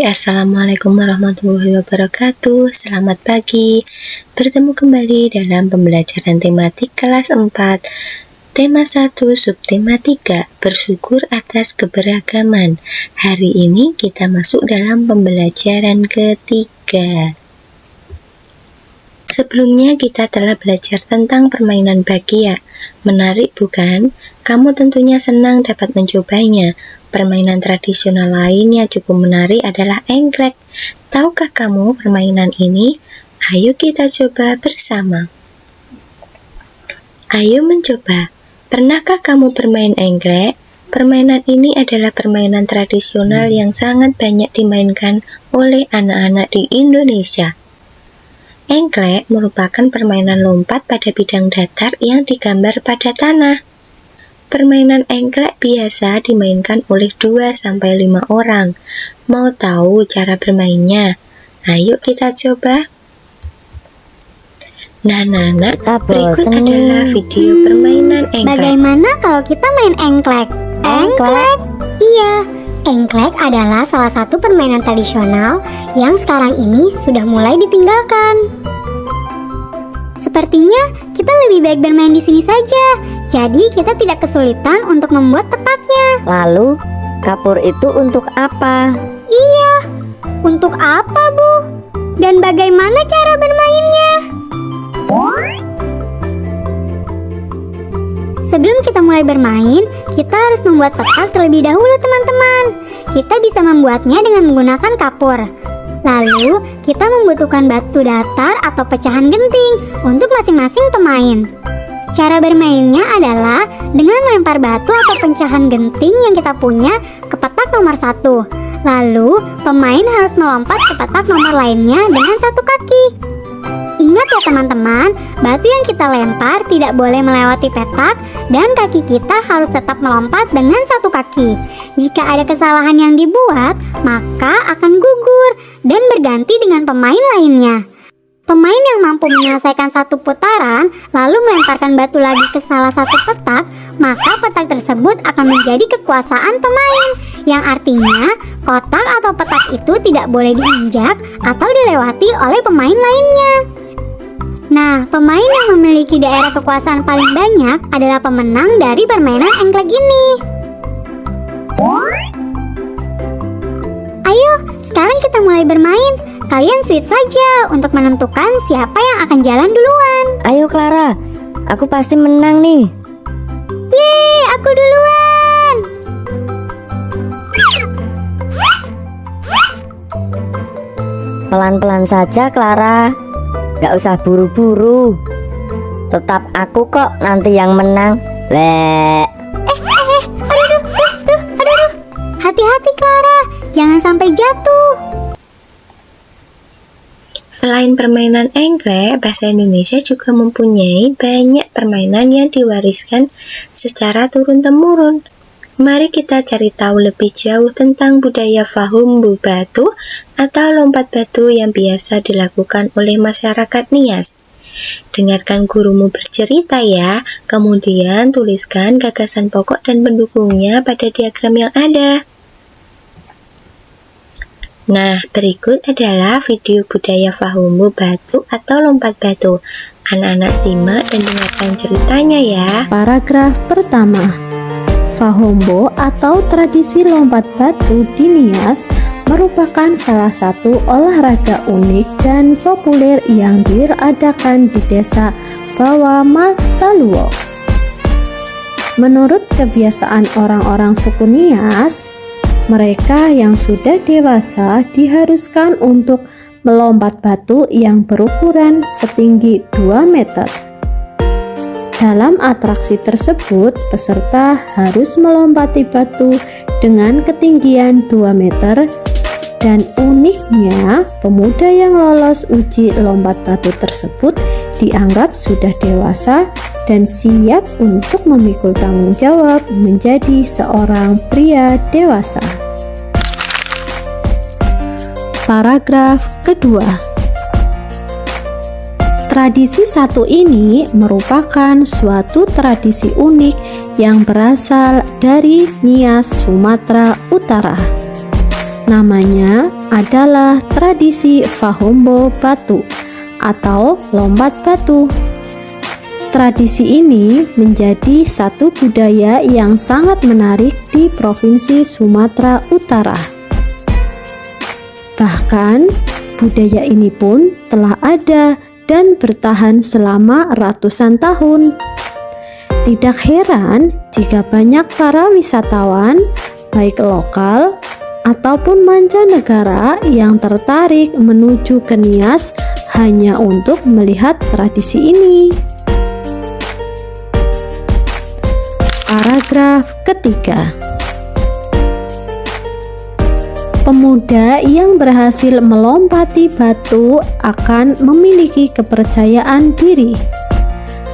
Assalamualaikum warahmatullahi wabarakatuh. Selamat pagi. Bertemu kembali dalam pembelajaran tematik kelas 4, tema 1, subtema 3, bersyukur atas keberagaman. Hari ini kita masuk dalam pembelajaran ketiga. Sebelumnya kita telah belajar tentang permainan bakia. Menarik bukan? Kamu tentunya senang dapat mencobanya. Permainan tradisional lain yang cukup menarik adalah engklek. Tahukah kamu permainan ini? Ayo kita coba bersama. Ayo mencoba. Pernahkah kamu bermain engklek? Permainan ini adalah permainan tradisional yang sangat banyak dimainkan oleh anak-anak di Indonesia. Engklek merupakan permainan lompat pada bidang datar yang digambar pada tanah. Permainan engklek biasa dimainkan oleh 2-5 orang. Mau tahu cara bermainnya? Ayo kita coba. Nah, berikut adalah video permainan engklek. Bagaimana kalau kita main engklek? Engklek? Iya, engklek adalah salah satu permainan tradisional yang sekarang ini sudah mulai ditinggalkan. Sepertinya kita lebih baik bermain di sini saja. Jadi kita tidak kesulitan untuk membuat petaknya. Lalu, kapur itu untuk apa? Iya, untuk apa, Bu? Dan bagaimana cara bermainnya? Sebelum kita mulai bermain, kita harus membuat petak terlebih dahulu, teman-teman. Kita bisa membuatnya dengan menggunakan kapur. Lalu, kita membutuhkan batu datar atau pecahan genting untuk masing-masing pemain. Cara bermainnya adalah dengan melempar batu atau pecahan genting yang kita punya ke petak nomor 1. Lalu, pemain harus melompat ke petak nomor lainnya dengan satu kaki. Ingat ya teman-teman, batu yang kita lempar tidak boleh melewati petak dan kaki kita harus tetap melompat dengan satu kaki. Jika ada kesalahan yang dibuat, maka akan gugur dan berganti dengan pemain lainnya. Pemain yang mampu menyelesaikan satu putaran lalu melemparkan batu lagi ke salah satu petak, maka petak tersebut akan menjadi kekuasaan pemain, yang artinya kotak atau petak itu tidak boleh diinjak atau dilewati oleh pemain lainnya. Nah, pemain yang memiliki daerah kekuasaan paling banyak adalah pemenang dari permainan engklek ini. Ayo, sekarang kita mulai bermain. Kalian switch saja untuk menentukan siapa yang akan jalan duluan. Ayo Clara, aku pasti menang nih. Yeay, aku duluan. Pelan-pelan saja Clara, gak usah buru-buru. Tetap aku kok nanti yang menang. Aduh. Hati-hati Clara, jangan sampai jatuh. Selain permainan engklek, bahasa Indonesia juga mempunyai banyak permainan yang diwariskan secara turun-temurun. Mari kita cari tahu lebih jauh tentang budaya fahumbu batu atau lompat batu yang biasa dilakukan oleh masyarakat Nias. Dengarkan gurumu bercerita ya, kemudian tuliskan gagasan pokok dan pendukungnya pada diagram yang ada. Nah, berikut adalah video budaya fahumbu batu atau lompat batu. Anak-anak simak dan dengarkan ceritanya ya. Paragraf pertama. Fahombo atau tradisi lompat batu di Nias merupakan salah satu olahraga unik dan populer yang diadakan di desa Bawah Mataluwo. Menurut kebiasaan orang-orang suku Nias, mereka yang sudah dewasa diharuskan untuk melompat batu yang berukuran setinggi 2 meter. Dalam atraksi tersebut, peserta harus melompati batu dengan ketinggian 2 meter dan uniknya, pemuda yang lolos uji lompat batu tersebut dianggap sudah dewasa dan siap untuk memikul tanggung jawab menjadi seorang pria dewasa. Paragraf kedua. Tradisi satu ini merupakan suatu tradisi unik yang berasal dari Nias, Sumatera Utara. Namanya adalah tradisi Fahombo Batu atau lompat batu. Tradisi ini menjadi satu budaya yang sangat menarik di Provinsi Sumatera Utara. Bahkan, budaya ini pun telah ada dan bertahan selama ratusan tahun. Tidak heran jika banyak para wisatawan, baik lokal ataupun mancanegara yang tertarik menuju ke Nias hanya untuk melihat tradisi ini. Paragraf ketiga. Pemuda yang berhasil melompati batu akan memiliki kepercayaan diri.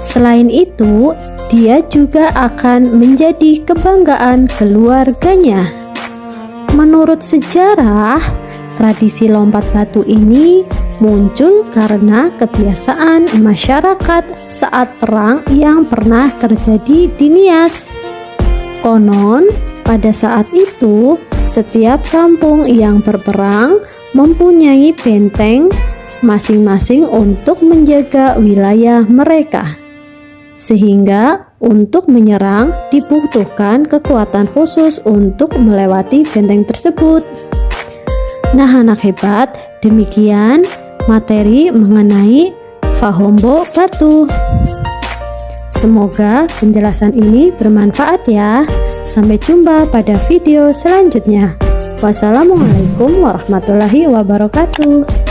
Selain itu, dia juga akan menjadi kebanggaan keluarganya. Menurut sejarah, tradisi lompat batu ini muncul karena kebiasaan masyarakat saat perang yang pernah terjadi di Nias. Konon, pada saat itu, setiap kampung yang berperang mempunyai benteng masing-masing untuk menjaga wilayah mereka. Sehingga untuk menyerang dibutuhkan kekuatan khusus untuk melewati benteng tersebut. Nah anak hebat, demikian materi mengenai Fahombo Batu. Semoga penjelasan ini bermanfaat ya. Sampai jumpa pada video selanjutnya. Wassalamualaikum warahmatullahi wabarakatuh.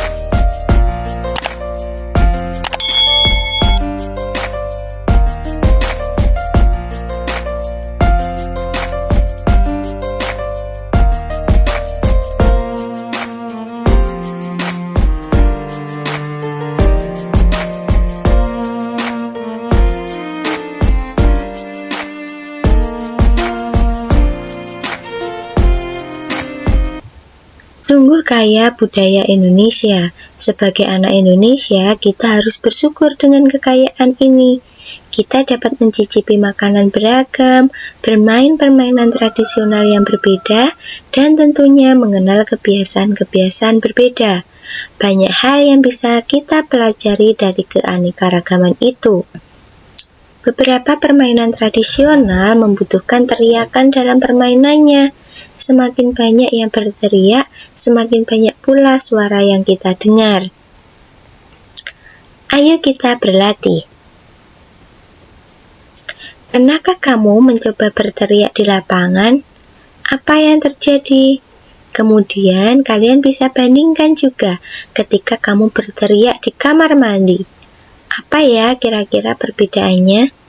Sungguh kaya budaya Indonesia. Sebagai anak Indonesia, kita harus bersyukur dengan kekayaan ini. Kita dapat mencicipi makanan beragam, bermain permainan tradisional yang berbeda, dan tentunya mengenal kebiasaan-kebiasaan berbeda. Banyak hal yang bisa kita pelajari dari keanekaragaman itu. Beberapa permainan tradisional membutuhkan teriakan dalam permainannya. Semakin banyak yang berteriak, semakin banyak pula suara yang kita dengar. Ayo kita berlatih. Pernahkah kamu mencoba berteriak di lapangan? Apa yang terjadi? Kemudian kalian bisa bandingkan juga ketika kamu berteriak di kamar mandi. Apa ya kira-kira perbedaannya?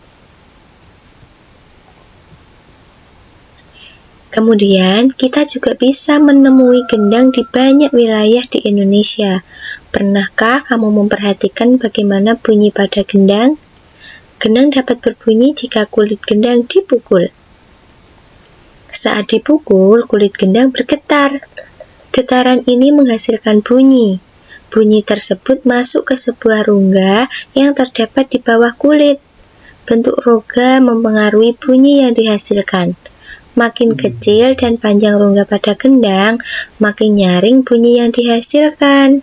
Kemudian, kita juga bisa menemui gendang di banyak wilayah di Indonesia. Pernahkah kamu memperhatikan bagaimana bunyi pada gendang? Gendang dapat berbunyi jika kulit gendang dipukul. Saat dipukul, kulit gendang bergetar. Getaran ini menghasilkan bunyi. Bunyi tersebut masuk ke sebuah rongga yang terdapat di bawah kulit. Bentuk rongga mempengaruhi bunyi yang dihasilkan. Makin kecil dan panjang rongga pada gendang, makin nyaring bunyi yang dihasilkan.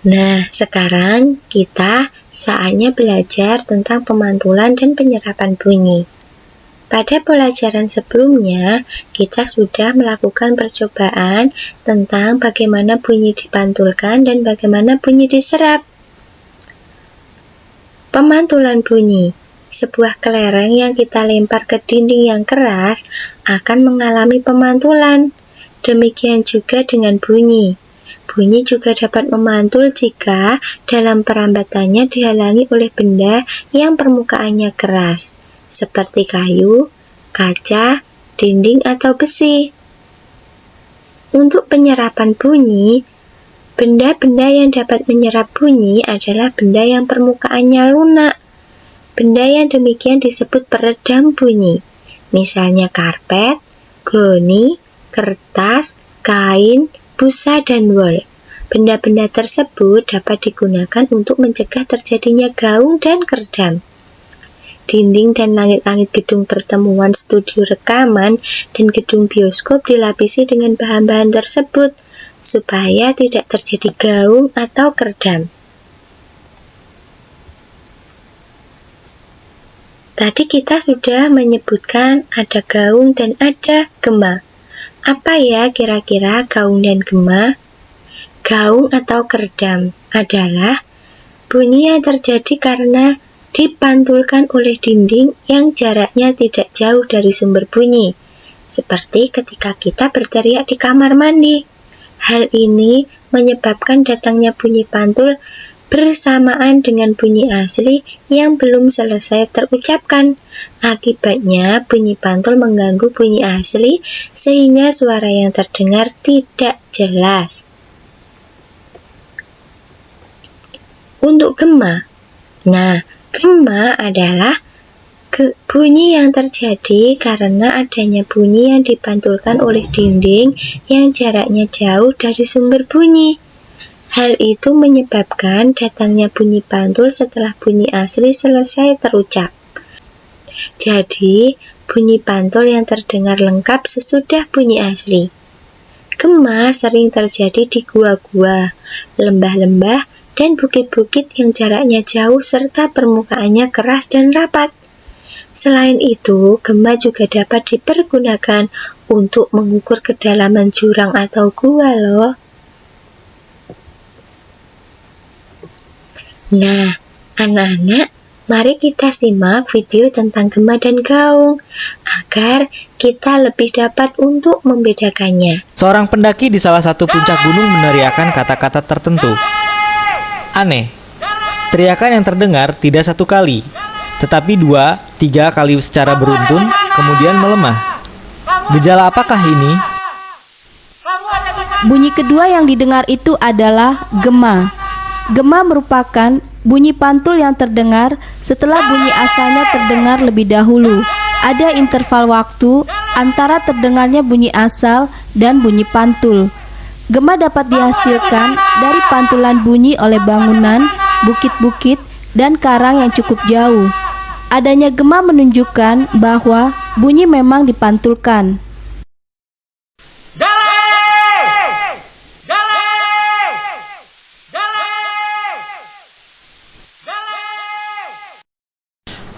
Nah, sekarang kita saatnya belajar tentang pemantulan dan penyerapan bunyi. Pada pelajaran sebelumnya, kita sudah melakukan percobaan tentang bagaimana bunyi dipantulkan dan bagaimana bunyi diserap. Pemantulan bunyi. Sebuah kelereng yang kita lempar ke dinding yang keras akan mengalami pemantulan. Demikian juga dengan bunyi. Bunyi juga dapat memantul jika dalam perambatannya dihalangi oleh benda yang permukaannya keras, seperti kayu, kaca, dinding, atau besi. Untuk penyerapan bunyi, benda-benda yang dapat menyerap bunyi adalah benda yang permukaannya lunak. Benda yang demikian disebut peredam bunyi. Misalnya karpet, goni, kertas, kain, busa, dan wol. Benda-benda tersebut dapat digunakan untuk mencegah terjadinya gaung dan keredam. dinding dan langit-langit gedung pertemuan, studio rekaman, dan gedung bioskop dilapisi dengan bahan-bahan tersebut, supaya tidak terjadi gaung atau kerdam. Tadi kita sudah menyebutkan ada gaung dan ada gema. Apa ya kira-kira gaung dan gema? Gaung atau kerdam adalah bunyi yang terjadi karena dipantulkan oleh dinding yang jaraknya tidak jauh dari sumber bunyi, seperti ketika kita berteriak di kamar mandi. Hal ini menyebabkan datangnya bunyi pantul bersamaan dengan bunyi asli yang belum selesai terucapkan. Akibatnya, bunyi pantul mengganggu bunyi asli sehingga suara yang terdengar tidak jelas. Untuk gema, gema adalah bunyi yang terjadi karena adanya bunyi yang dipantulkan oleh dinding yang jaraknya jauh dari sumber bunyi. Hal itu menyebabkan datangnya bunyi pantul setelah bunyi asli selesai terucap. Jadi, bunyi pantul yang terdengar lengkap sesudah bunyi asli. Gema sering terjadi di gua-gua, lembah-lembah, dan bukit-bukit yang jaraknya jauh serta permukaannya keras dan rapat. Selain itu, gema juga dapat dipergunakan untuk mengukur kedalaman jurang atau gua loh. Nah, anak-anak, mari kita simak video tentang gema dan gaung agar kita lebih dapat untuk membedakannya. Seorang pendaki di salah satu puncak gunung meneriakkan kata-kata tertentu. Aneh, teriakan yang terdengar tidak satu kali, tetapi 2-3 kali secara beruntun, kemudian melemah. Gejala apakah ini? Bunyi kedua yang didengar itu adalah gema. Gema merupakan bunyi pantul yang terdengar setelah bunyi asalnya terdengar lebih dahulu. Ada interval waktu antara terdengarnya bunyi asal dan bunyi pantul. Gema dapat dihasilkan dari pantulan bunyi oleh bangunan, bukit-bukit, dan karang yang cukup jauh. Adanya gema menunjukkan bahwa bunyi memang dipantulkan.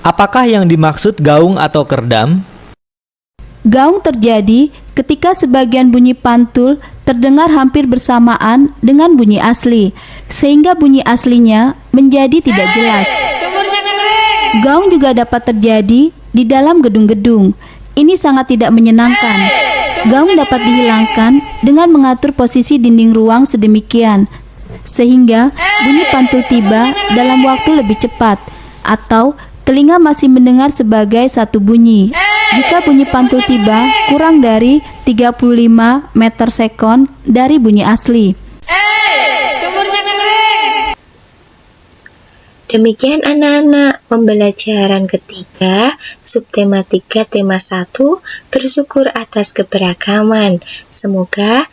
Apakah yang dimaksud gaung atau kerdam? Gaung terjadi ketika sebagian bunyi pantul terdengar hampir bersamaan dengan bunyi asli, sehingga bunyi aslinya menjadi tidak jelas. Gaung juga dapat terjadi di dalam gedung-gedung. Ini sangat tidak menyenangkan. Gaung dapat dihilangkan dengan mengatur posisi dinding ruang sedemikian, sehingga bunyi pantul tiba dalam waktu lebih cepat, atau telinga masih mendengar sebagai satu bunyi. Jika bunyi pantul tiba kurang dari 35 meter sekon dari bunyi asli. Demikian anak-anak, pembelajaran ketiga, subtema 3, tema 1, bersyukur atas keberagaman. Semoga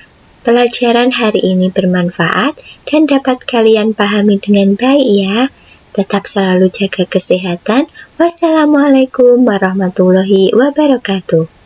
pelajaran hari ini bermanfaat dan dapat kalian pahami dengan baik ya. Tetap selalu jaga kesehatan. Wassalamualaikum warahmatullahi wabarakatuh.